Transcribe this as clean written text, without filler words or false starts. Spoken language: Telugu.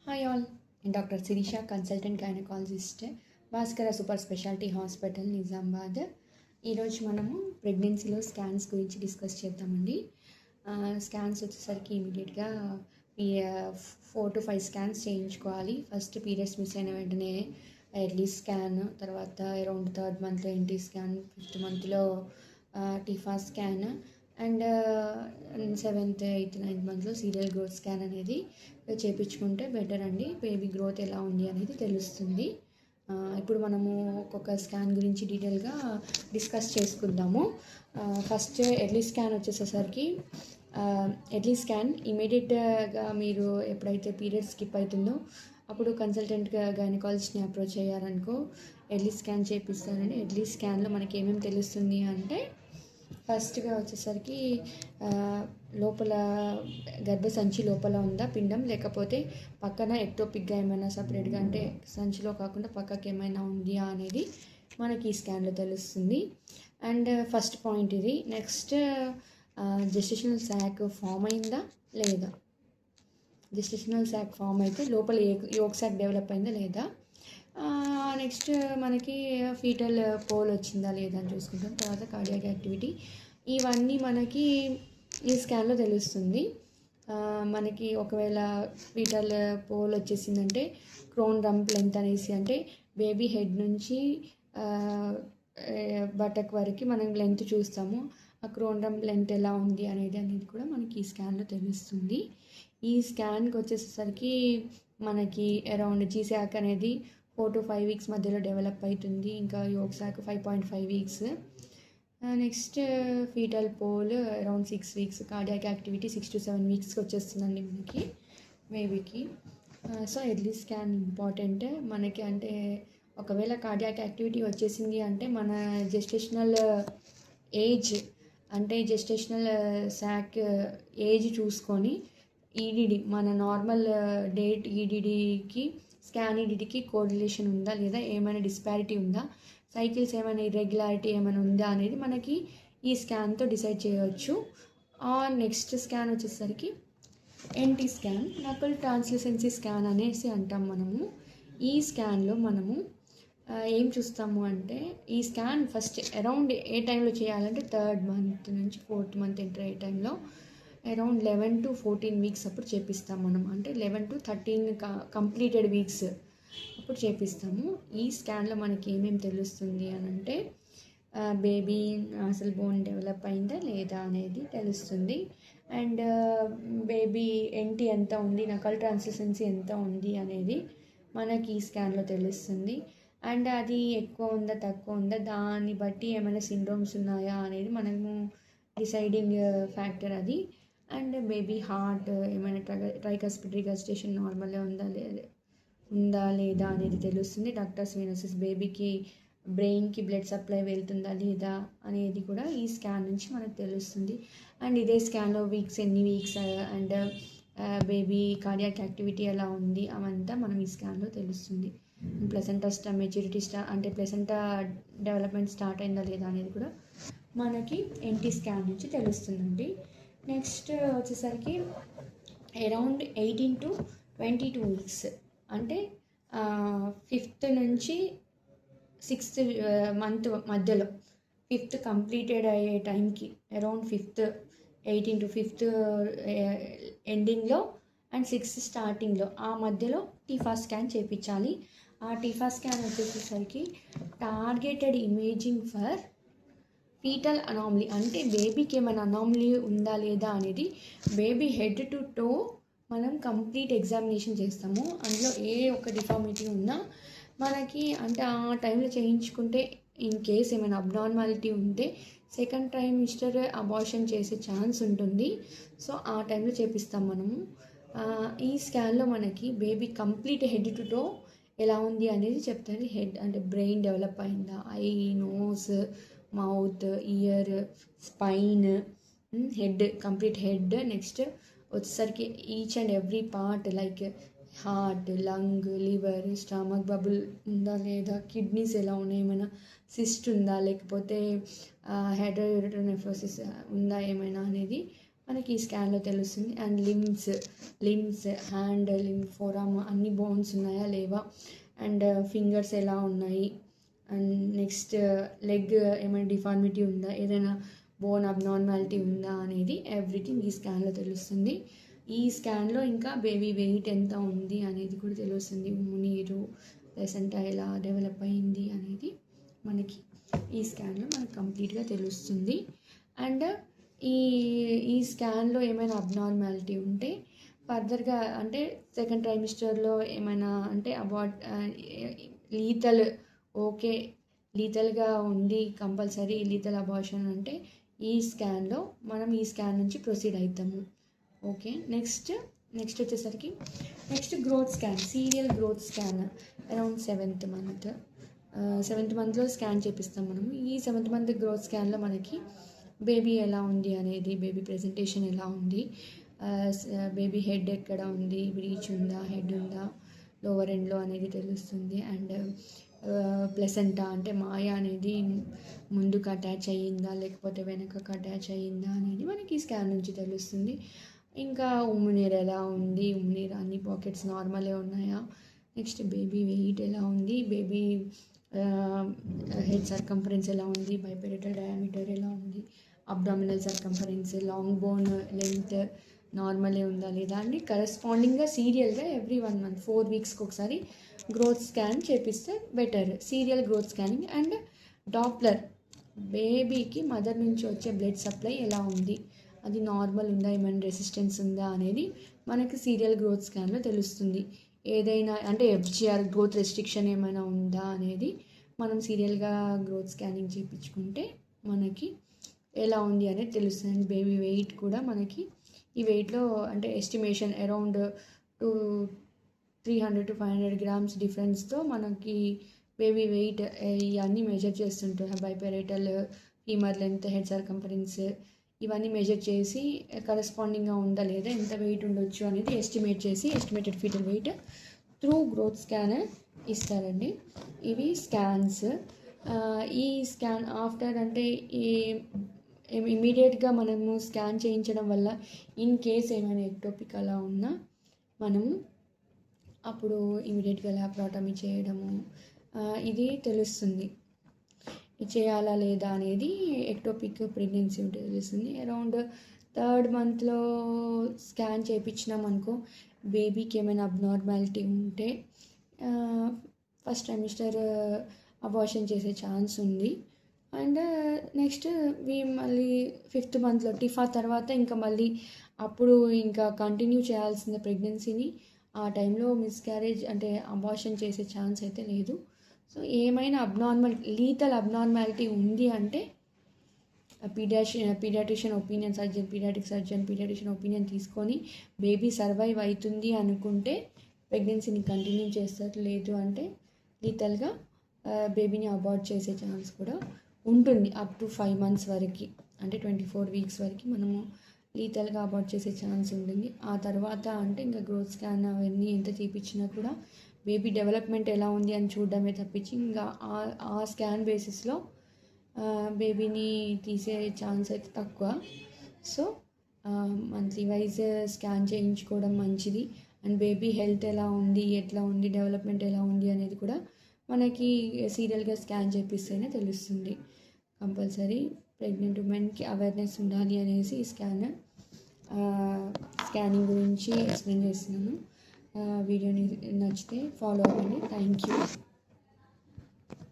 హాయ్ ఆల్, నేను doctor Shirisha, consultant gynaecologist, Bhaskara super speciality hospital, Nizamabad. ఈరోజు మనము ప్రెగ్నెన్సీలో స్కాన్స్ గురించి డిస్కస్ చేద్దామండి. స్కాన్స్ వచ్చేసరికి ఇమీడియట్గా 4 to 5 స్కాన్స్ చేయించుకోవాలి. ఫస్ట్ పీరియడ్స్ మిస్ అయిన వెంటనే ఎర్లీ స్కాన్, తర్వాత అరౌండ్ 3rd మంత్లో ఎన్టీ స్కాన్, 5th మంత్లో TIFFA scan and 7th, 8th, 9th మంత్లో సీరియల్ గ్రోత్ స్కాన్ అనేది చేయించుకుంటే బెటర్ అండి. బేబీ గ్రోత్ ఎలా ఉంది అనేది తెలుస్తుంది. ఇప్పుడు మనము ఒక్కొక్క స్కాన్ గురించి డీటెయిల్గా డిస్కస్ చేసుకుందాము. ఫస్ట్ ఎర్లీ స్కాన్ వచ్చేసరికి ఎర్లీ స్కాన్ ఇమీడియట్గా మీరు ఎప్పుడైతే పీరియడ్ స్కిప్ అవుతుందో అప్పుడు కన్సల్టెంట్గా గైనకాలజిస్ట్ని అప్రోచ్ అయ్యారనుకో ఎర్లీ స్కాన్ చేపిస్తారండి. ఎర్లీ స్కాన్లో మనకి ఏమేమి తెలుస్తుంది అంటే ఫస్ట్గా వచ్చేసరికి లోపల గర్భసంచి లోపల ఉందా పిండం, లేకపోతే పక్కన ఎక్టోపిక్గా ఏమైనా సపరేట్గా అంటే సంచిలో కాకుండా పక్కకి ఏమైనా ఉందా అనేది మనకి ఈ స్కాన్లో తెలుస్తుంది. అండ్ ఫస్ట్ పాయింట్ ఇది. నెక్స్ట్ జెస్టేషనల్ శాక్ ఫామ్ అయిందా లేదా, జెస్టేషనల్ శాక్ ఫామ్ అయితే లోపల యోక్ శాక్ డెవలప్ అయిందా లేదా. నెక్స్ట్ మనకి ఫీటల్ పోల్ వచ్చిందా లేదా అని చూసుకుంటాం. తర్వాత కార్డియాక్ యాక్టివిటీ, ఇవన్నీ మనకి ఈ స్కాన్లో తెలుస్తుంది. మనకి ఒకవేళ ఫీటల్ పోల్ వచ్చేసిందంటే క్రోన్ రంప్ లెంత్ అనేసి, అంటే బేబీ హెడ్ నుంచి బటక్ వరకు మనం లెంత్ చూస్తాము. ఆ క్రోన్ రంప్ లెంత్ ఎలా ఉంది అనేది కూడా మనకి ఈ స్కాన్లో తెలుస్తుంది. ఈ స్కాన్కి వచ్చేసరికి మనకి అరౌండ్ జీశాక్ అనేది 4 to 5 వీక్స్ మధ్యలో డెవలప్ అవుతుంది. ఇంకా yolk sac 5.5 weeks. Next foetal pole around 6 weeks. Cardiac activity 6 to 7 వీక్స్కి వచ్చేస్తుందండి మనకి బేబీకి. సో ఎర్లీ స్కాన్ ఇంపార్టెంట్ మనకి. అంటే ఒకవేళ కార్డియాక్ యాక్టివిటీ వచ్చేసింది అంటే మన జెస్టేషనల్ ఏజ్, అంటే జెస్టేషనల్ శాక్ ఏజ్ చూసుకొని ఈడీడీ మన నార్మల్ డేట్ ఈడీడీకి స్కాన్ ఈడీడీకి కోరిలేషన్ ఉందా లేదా, ఏమైనా డిస్పారిటీ ఉందా, సైకిల్స్ ఏమైనా ఇర్రెగ్యులారిటీ ఏమైనా ఉందా అనేది మనకి ఈ స్కాన్తో డిసైడ్ చేయవచ్చు. నెక్స్ట్ స్కాన్ వచ్చేసరికి ఎన్టీ స్కాన్, నకల్ ట్రాన్స్లూసెన్సీ స్కాన్ అనేసి అంటాం మనము. ఈ స్కాన్లో మనము ఏం చూస్తాము అంటే ఈ స్కాన్ ఫస్ట్ అరౌండ్ ఏ టైంలో చేయాలంటే 3rd మంత్ నుంచి 4th మంత్ ఎంటర్ అయ్యే టైంలో అరౌండ్ 11 to 14 వీక్స్ అప్పుడు చేపిస్తాం మనం. అంటే 11 to 13 కంప్లీటెడ్ వీక్స్ అప్పుడు చేపిస్తాము. ఈ స్కాన్లో మనకి ఏమేమి తెలుస్తుంది అని అంటే బేబీ అసలు బోన్ డెవలప్ అయిందా లేదా అనేది తెలుస్తుంది. అండ్ బేబీ ఎన్టీ ఎంత ఉంది, నకల్ ట్రాన్స్లూసెన్సీ ఎంత ఉంది అనేది మనకి ఈ స్కాన్లో తెలుస్తుంది. అండ్ అది ఎక్కువ ఉందా తక్కువ ఉందా దాన్ని బట్టి ఏమైనా సిండ్రోమ్స్ ఉన్నాయా అనేది మనము డిసైడింగ్ ఫ్యాక్టర్ అది. అండ్ బేబీ హార్ట్ ఏమైనా ట్రైకస్పిడ్ రిగస్టేషన్ నార్మల్గా ఉందా లేదా అనేది తెలుస్తుంది. డక్టస్ వెనోసస్ బేబీకి బ్రెయిన్కి బ్లడ్ సప్లై వెళ్తుందా లేదా అనేది కూడా ఈ స్కాన్ నుంచి మనకు తెలుస్తుంది. అండ్ ఇదే స్కాన్లో ఎన్ని weeks and baby cardiac activity ఎలా ఉంది అవంతా మనం ఈ స్కాన్లో తెలుస్తుంది. ప్లసెంటా మెచ్యూరిటీ అంటే ప్లసెంటా డెవలప్మెంట్ స్టార్ట్ అయిందా లేదా అనేది కూడా మనకి ఎన్టీ స్కాన్ నుంచి తెలుస్తుందండి. నెక్స్ట్ వచ్చేసరికి అరౌండ్ 18 to 22 వీక్స్, అంటే 5th నుంచి 6th మంత్ మధ్యలో, 5th కంప్లీటెడ్ అయ్యే టైంకి అరౌండ్ 5th 18 to 5th ఎండింగ్లో అండ్ 6th స్టార్టింగ్లో ఆ మధ్యలో టీఫా స్కాన్ చేయించాలి. ఆ టీఫా స్కాన్ వచ్చేసరికి targeted imaging for foetal anomaly, అంటే బేబీకి ఏమైనా అనామలీ ఉందా లేదా అనేది బేబీ హెడ్ టు టో మనం కంప్లీట్ ఎగ్జామినేషన్ చేస్తాము. అందులో ఏ ఒక్క డిఫార్మిటీ ఉన్నా మనకి అంటే ఆ టైంలో చేయించుకుంటే ఇన్ కేస్ ఏమైనా అబ్నార్మాలిటీ ఉంటే 2nd ట్రైమిస్టర్ అబార్షన్ చేసే ఛాన్స్ ఉంటుంది. సో ఆ టైంలో చేపిస్తాం మనము. ఈ స్కాన్లో మనకి baby complete head to toe ఎలా ఉంది అనేది చెప్తుంది. హెడ్ అంటే బ్రెయిన్ డెవలప్ అయిందా, eye, nose, mouth, ear, spine, head, complete head. Next వచ్చేసరికి each and every part like heart, lung, liver, stomach bubble ఉందా లేదా, కిడ్నీస్ ఎలా ఉన్నాయి, ఏమైనా సిస్ట్ ఉందా లేకపోతే హెడ్రోయూరిటర్ నెఫ్రోసిస్ ఉందా ఏమైనా అనేది మనకి ఈ స్కాన్లో తెలుస్తుంది. And limbs hand, forearm అన్ని బోన్స్ ఉన్నాయా లేవా, అండ్ ఫింగర్స్ ఎలా ఉన్నాయి, అండ్ నెక్స్ట్ లెగ్ ఏమైనా డిఫార్మిటీ ఉందా, ఏదైనా బోన్ అబ్నార్మాలిటీ ఉందా అనేది ఎవ్రీథింగ్ ఈ స్కాన్లో తెలుస్తుంది. ఈ స్కాన్లో ఇంకా బేబీ వెయిట్ ఎంత ఉంది అనేది కూడా తెలుస్తుంది. నీరు ప్లసెంటా ఎలా డెవలప్ అయింది అనేది మనకి ఈ స్కాన్లో మనకు కంప్లీట్గా తెలుస్తుంది. అండ్ ఈ స్కాన్లో ఏమైనా అబ్నార్మాలిటీ ఉంటే ఫర్దర్గా అంటే సెకండ్ ట్రైమిస్టర్లో ఏమైనా అంటే లీతల్గా ఉంది, కంపల్సరీ లీతల్ అబార్షన్ అంటే ఈ స్కాన్లో మనం ఈ స్కాన్ నుంచి ప్రొసీడ్ అవుతాము. ఓకే, నెక్స్ట్ వచ్చేసరికి next growth scan, serial growth scan around 7th మంత్లో స్కాన్ చేపిస్తాం మనము. ఈ 7th మంత్ గ్రోత్ స్కాన్లో మనకి బేబీ ఎలా ఉంది అనేది, బేబీ ప్రెజెంటేషన్ ఎలా ఉంది, బేబీ హెడ్ ఎక్కడ ఉంది, బ్రీచ్ ఉందా, హెడ్ ఉందా, లోవర్ ఎండ్లో అనేది తెలుస్తుంది. అండ్ ప్లసెంటా అంటే మాయ అనేది ముందుకు అటాచ్ అయ్యిందా లేకపోతే వెనకకు అటాచ్ అయ్యిందా అనేది మనకి స్కాన్ నుంచి తెలుస్తుంది. ఇంకా ఉమ్మునీరు ఎలా ఉంది, ఉమ్మునీరు అన్ని పాకెట్స్ నార్మలే ఉన్నాయా, నెక్స్ట్ బేబీ వెయిట్ ఎలా ఉంది, బేబీ హెడ్ సర్కంఫరెన్స్ ఎలా ఉంది, బైపెరిటల్ డయామీటర్ ఎలా ఉంది, abdominal circumference, long bone length నార్మలే ఉందా లేదా అని కరెస్పాండింగ్గా సీరియల్గా ఎవ్రీ 1 month 4 weeksకి ఒకసారి గ్రోత్ స్కాన్ చేపిస్తే better. Serial growth scanning. And Doppler, బేబీకి మదర్ నుంచి వచ్చే బ్లడ్ సప్లై ఎలా ఉంది, అది నార్మల్ ఉందా, ఏమైనా రెసిస్టెన్స్ ఉందా అనేది మనకి సీరియల్ గ్రోత్ స్కాన్లో తెలుస్తుంది. ఏదైనా అంటే ఎఫ్జిఆర్ గ్రోత్ రెస్ట్రిక్షన్ ఏమైనా ఉందా అనేది మనం సీరియల్గా గ్రోత్ స్కానింగ్ చేయించుకుంటే మనకి ఎలా ఉంది అనేది తెలుస్తుంది. బేబీ వెయిట్ కూడా మనకి ఈ వెయిట్లో అంటే ఎస్టిమేషన్ అరౌండ్ 300 to 500 grams డిఫరెన్స్తో మనకి బేబీ వెయిట్ ఇవన్నీ మెజర్ చేస్తుంటారు. Biparietal, femur length, head circumference ఇవన్నీ మెజర్ చేసి కరెస్పాండింగ్గా ఉందా లేదా, ఎంత వెయిట్ ఉండొచ్చు అనేది estimated foetal weight through growth scan ఇస్తారండి. ఇవి స్కాన్స్. ఈ స్కాన్ ఆఫ్టర్ అంటే ఇమీడియట్గా మనము స్కాన్ చేయించడం వల్ల ఇన్ కేస్ ఏమైనా ఎక్టోపిక్ అలా ఉన్నా మనము అప్పుడు ఇమీడియట్గా ల్యాప్రాటమీ చేయడము ఇది తెలుస్తుంది. చేయాలా లేదా అనేది ఎక్టోపిక్ ప్రెగ్నెన్సీ ఉంటే తెలుస్తుంది. అరౌండ్ 3rd monthలో స్కాన్ చేయించినాం అనుకో, బేబీకి ఏమైనా అబ్నార్మాలిటీ ఉంటే ఫస్ట్ ట్రైమిస్టర్ అబార్షన్ చేసే ఛాన్స్ ఉంది. అండ్ నెక్స్ట్ మళ్ళీ 5th monthలో టిఫా తర్వాత ఇంకా మళ్ళీ అప్పుడు ఇంకా కంటిన్యూ చేయాల్సిన ప్రెగ్నెన్సీని ఆ టైంలో మిస్క్యారేజ్ అంటే అబార్షన్ చేసే ఛాన్స్ అయితే లేదు. సో ఏమైనా లీతల్ అబ్నార్మాలిటీ ఉంది అంటే పీడియాట్రిషియన్ ఒపీనియన్, పీడియాట్రిషియన్ ఒపీనియన్ తీసుకొని బేబీ సర్వైవ్ అవుతుంది అనుకుంటే ప్రెగ్నెన్సీని కంటిన్యూ చేస్తారు. లేదు అంటే లీతల్గా బేబీని అబార్ట్ చేసే ఛాన్స్ కూడా ఉంటుంది. అప్ టు 5 months వరకు అంటే 24 weeks వరకు మనము లీతల్గా అబార్ట్ చేసే ఛాన్స్ ఉంటుంది. ఆ తర్వాత అంటే ఇంకా గ్రోత్ స్కాన్ అవన్నీ ఎంత తీపిచ్చినా కూడా బేబీ డెవలప్మెంట్ ఎలా ఉంది అని చూడడమే తప్పించి ఇంకా ఆ స్కాన్ బేసిస్లో బేబీని తీసే ఛాన్స్ అయితే తక్కువ. సో మంత్లీ వైజ్ స్కాన్ చేయించుకోవడం మంచిది. అండ్ బేబీ హెల్త్ ఎలా ఉంది, డెవలప్మెంట్ ఎలా ఉంది అనేది కూడా మనకి సీరియల్గా స్కాన్ చేపిస్తేనే తెలుస్తుంది. కంపల్సరీ ప్రెగ్నెంట్ ఉమెన్కి అవేర్నెస్ ఉండాలి అనేసి స్కానింగ్ గురించి ఎక్స్ప్లెయిన్ చేస్తున్నాను. వీడియోని నచ్చితే ఫాలో అవ్వండి. Thank you.